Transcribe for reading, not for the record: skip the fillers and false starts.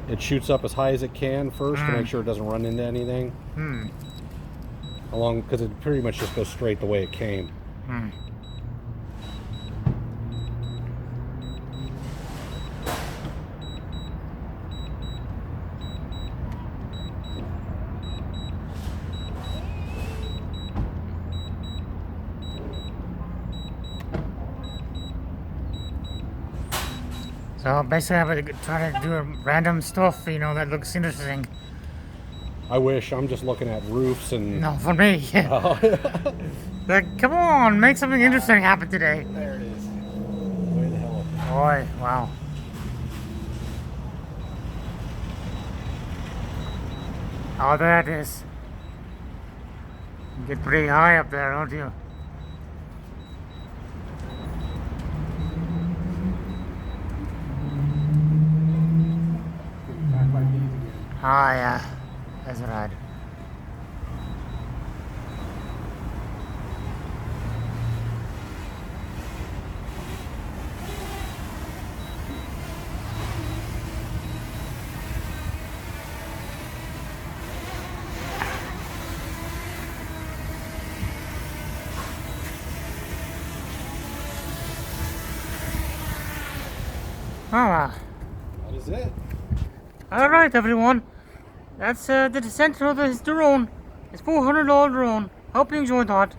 It shoots up as high as it can first to make sure it doesn't run into anything. Because it pretty much just goes straight the way it came. So basically, I'm gonna try to do random stuff, you know, that looks interesting. I wish. I'm just looking at roofs and... No, for me. Like, come on, make something interesting happen today. There it is. Way the hell up. Boy, wow. Oh, there it is. You get pretty high up there, don't you? Ah, yeah. That's right. Oh, wow. That is it. Alright, everyone. That's the descent of this drone. It's $400 drone. Hope you enjoyed that.